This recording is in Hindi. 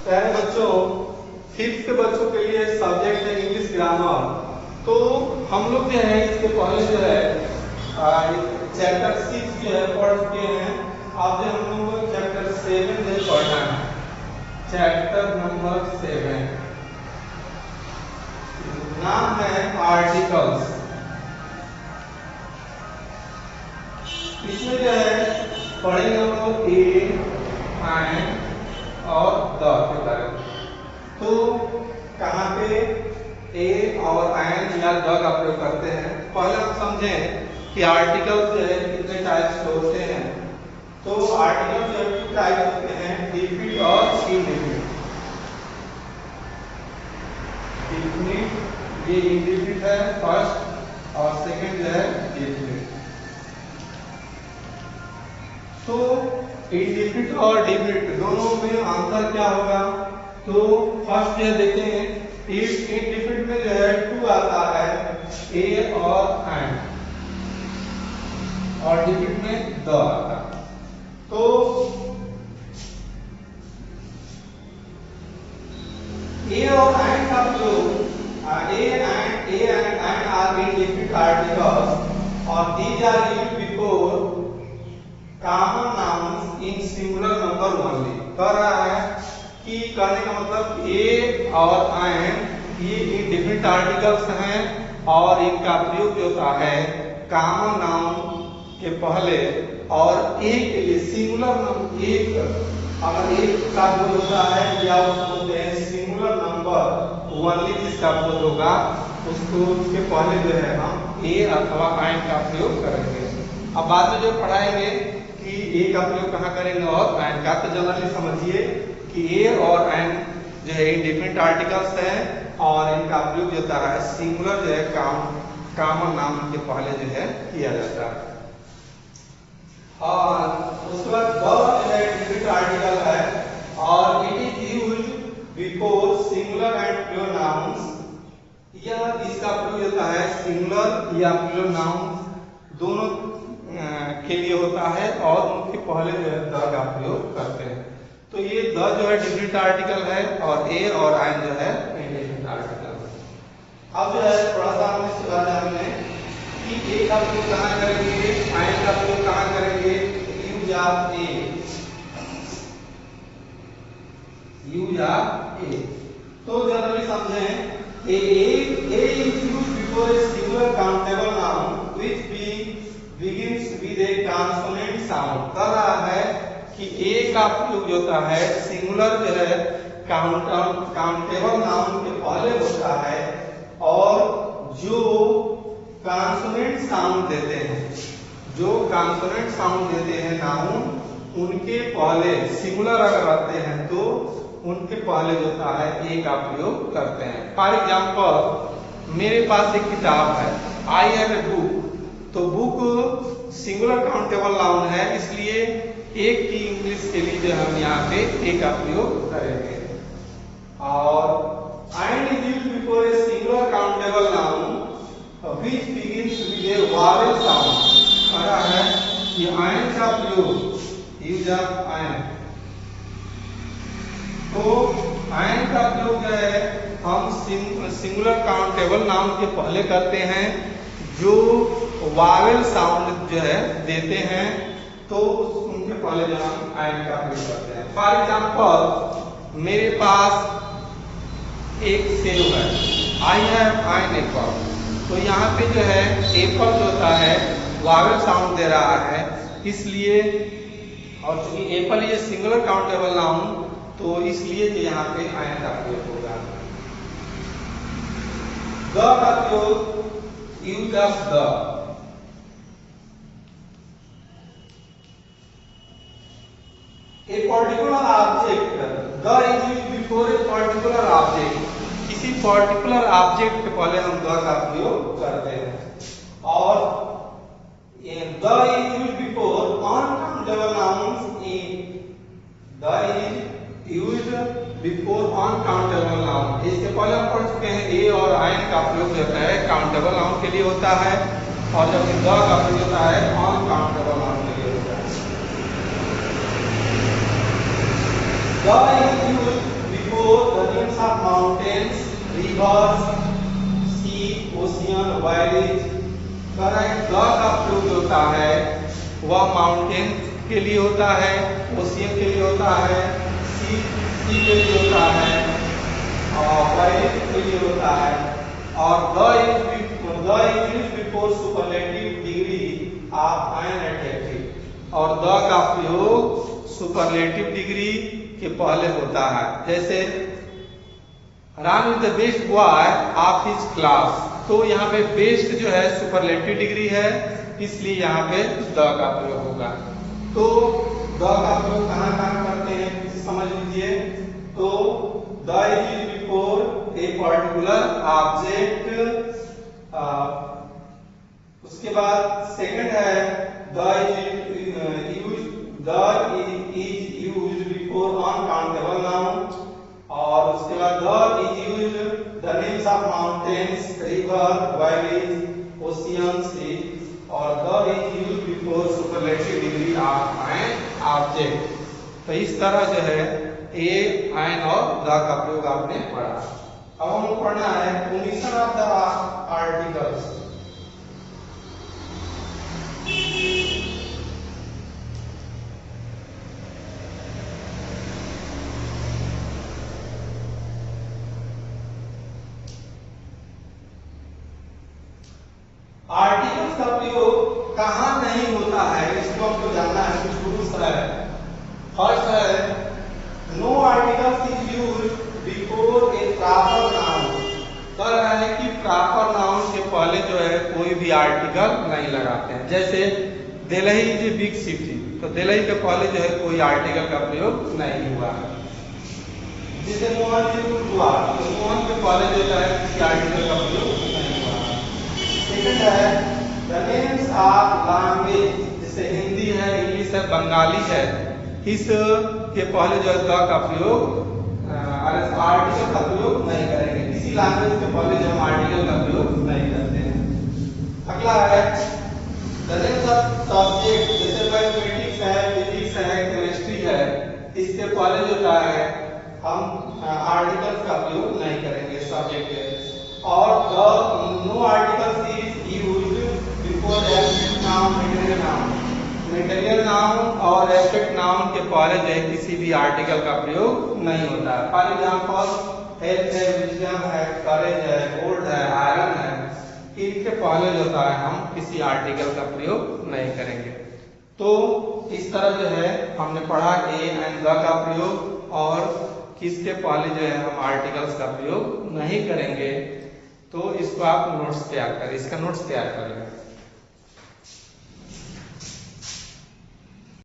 प्यारे बच्चों, फिफ्थ के बच्चों के लिए सब्जेक्ट है इंग्लिश ग्रामर। तो हम लोग जो है इसके पहले जो है चैप्टर 6 जो है पढ़ चुके हैं। अब जो हम लोग को चैप्टर 7 जो है पढ़ना है। चैप्टर नंबर 7 नाम है आर्टिकल्स। इसमें जो है पढ़ेंगे हम लोग ए एंड और द के बारे में। तो कहाँ पे ए और एंड या द का प्रयोग करते हैं, पहले हम समझें कि आर्टिकल जो है कितने टाइप्स के होते हैं। तो आर्टिकल जो है 2 टाइप होते हैं, डिफिनिट और इनडिफिनिट। डिफिनिट ये इनडिफिनिट है फर्स्ट, और सेकंड जो है डिफिनिट। तो इनडिफिनिट और डिफिनिट दोनों में अंतर क्या होगा? तो फर्स्ट जो देखते हैं, इनडिफिनिट में जो है 2 आता है, ए और एंड, और डिफिनिट में द आता है। तो ए और एंड का प्रयोग a and are indefinite articles और these are used before common nouns in singular number only. कह रहा है कि कहने का मतलब ए और एंड ये इनडिफिनिट आर्टिकल्स हैं और इनका प्रयोग जो होता है कॉमन नाउन के पहले और एक के लिए सिंगुलर नंबर, एक अगर एक का प्रयोग होता है या उसको बोलते हैं सिंगुलर नंबर ओनली, जिसका प्रयोग होगा उसको उसके पहले जो है हम ए अथवा एंड का प्रयोग करेंगे। अब बाद में जो पढ़ाएंगे कि ए का प्रयोग कहाँ करेंगे और एंड का, तो जनरली समझिए कि ए और एंड जो है इनडिफिनिट आर्टिकल्स हैं और इनका प्रयोग जो होता है सिंगुलर जो है कॉमन नाउन के पहले जो है किया जाता है। और उसके बाद द जो है इनडिफिनिट आर्टिकल है और it is used before singular and plural nouns. यह इसका प्रयोग होता है सिंगुलर या प्लूरल नाउन्स दोनों के लिए होता है और उनके पहले जो है द का प्रयोग करते हैं। तो ये द जो है डिफिनिट आर्टिकल है और ए और एंड जो है इनडिफिनिट आर्टिकल है। अब जो है थोड़ा सा हम इसके बारे में जानेंगे कि ए का प्रयोग कहाँ करेंगे, एंड का प्रयोग कहाँ करेंगे। Use of a, use of a. तो जनरली समझें a is used before a singular countable noun which begins with a consonant sound। कह रहा है कि ए का प्रयोग जो होता है सिंगुलर जो है काउंटेबल नाउन के पहले होता है और जो कॉन्सोनेंट साउंड देते हैं, जो कॉन्सोनेंट साउंड देते हैं नाउन उनके पहले सिंगुलर अगर रहते हैं तो उनके पहले जो होता है ए का प्रयोग करते हैं। फॉर एग्जाम्पल मेरे पास एक किताब है, आई हैव ए बुक, तो बुक सिंगुलर काउंटेबल नाउन है, इसलिए एक की इंग्लिश के लिए जो हम यहाँ पे ए का प्रयोग करेंगे। और and is used before a singular countable noun which begins with A vowel sound. कहा है कि एंड का प्रयोग यूज ऑफ एंड, तो एंड का प्रयोग जो है हम सिंगुलर काउंटेबल नाउन के पहले करते हैं जो वावेल साउंड जो है देते हैं, तो उनके पहले जो हम एंड का प्रयोग करते हैं। फॉर एग्जाम्पल मेरे पास एक सेब है, आई हैव एन एप्पल, तो यहाँ पे जो है एप्पल जो होता है वावेल साउंड दे रहा है, इसलिए और चूंकि एप्पल ये सिंगुलर काउंटेबल नाउन तो इसलिए जो यहाँ पे एंड का प्रयोग होगा। द का प्रयोग use of the, a particular object, the is used before a particular object, किसी पर्टिकुलर ऑब्जेक्ट के पहले हम द का प्रयोग करते हैं। और the is used before uncountable nouns, the is used before uncountable noun. इसके पहले हम पढ़ चुके हैं ए और एंड का प्रयोग होता है काउंटेबल नाउन के लिए होता है और जबकि द का प्रयोग होता है अनकाउंटेबल नाउन के लिए होता है। The is used rivers, sea oceans, valleys. Correct. The का प्रयोग होता है वह माउंटेन के लिए होता है, ओशियन के लिए होता है, सी के लिए होता है और वैलीज के लिए होता है। और the is used before superlative degree of an adjective. और द का प्रयोग सुपरलेटिव डिग्री के पहले होता है। जैसे Ram is the best boy of his class, तो यहाँ पे बेस्ट जो है सुपरलेटिव डिग्री है, इसलिए यहाँ पे द का प्रयोग होगा। तो द का प्रयोग कहाँ कहाँ करते हैं समझ लीजिए। तो the is used before a particular object. उसके बाद सेकंड है the is used before uncountable noun. और उसके बाद the is used the names of mountains, river, valleys, ocean, sea. और the is used before superlative degree of an object. तो इस तरह जो है ए, एन और द का प्रयोग आपने पढ़ा। अब हम पढ़ना है formation of the articles. Articles का प्रयोग कहाँ नहीं होता है इसको हमको जानना है। कुछ रूल्स है। फर्स्ट है no articles is used before a proper noun. कह रहा है कि प्रॉपर नाउन के पहले जो है कोई भी आर्टिकल नहीं लगाते हैं। जैसे Delhi is a big city, तो दिल्ली के पहले जो है कोई आर्टिकल का प्रयोग नहीं हुआ है। जैसे मोहन जी गुरुद्वार, तो मोहन के पहले जो है किसी आर्टिकल का प्रयोग नहीं हुआ है। सेकंड है द नेम्स ऑफ लैंग्वेज, जैसे हिंदी है, इंग्लिश है, बंगाली है, इस के पहले जो है द का प्रयोग आर्टिकल का प्रयोग नहीं करेंगे। किसी लैंग्वेज के पहले जो हम आर्टिकल का प्रयोग नहीं करते हैं। अगला है द नेम्स ऑफ सब्जेक्ट, जैसे मैथमेटिक्स है, फिजिक्स है, केमिस्ट्री है, इसके पहले जो है हम आर्टिकल का प्रयोग नहीं करेंगे सब्जेक्ट के। और no articles is used before abstract noun, material noun. Material noun और एब्स्ट्रैक्ट नाउन के पहले जो है किसी भी आर्टिकल का प्रयोग नहीं होता है। फॉर एग्जांपल हेल्थ है, विजडम है, करेज है, गोल्ड है, आयरन है, इनके पहले जो होता है हम किसी आर्टिकल का प्रयोग नहीं करेंगे। तो इस तरह जो है हमने पढ़ा ए एंड द का प्रयोग और किसके पहले जो है हम आर्टिकल्स का प्रयोग नहीं करेंगे। तो इसको आप नोट्स तैयार करें, इसका नोट्स तैयार करें।